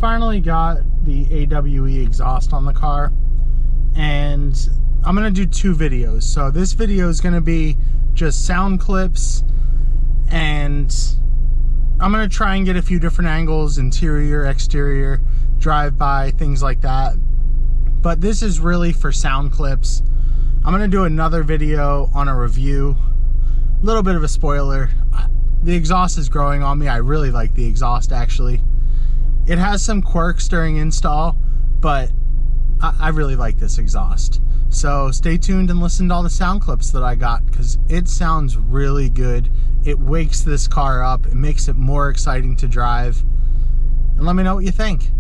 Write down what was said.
finally got the AWE exhaust on the car, and I'm gonna do two videos. So this video is gonna be just sound clips, and I'm gonna try and get a few different angles, interior, exterior, drive-by, things like that. But this is really for sound clips. I'm gonna do another video on a review. A little bit of a spoiler. The exhaust is growing on me. I really like the exhaust, actually. It has some quirks during install, but I really like this exhaust. So stay tuned and listen to all the sound clips that I got, because it sounds really good. It wakes this car up. It makes it more exciting to drive. And let me know what you think.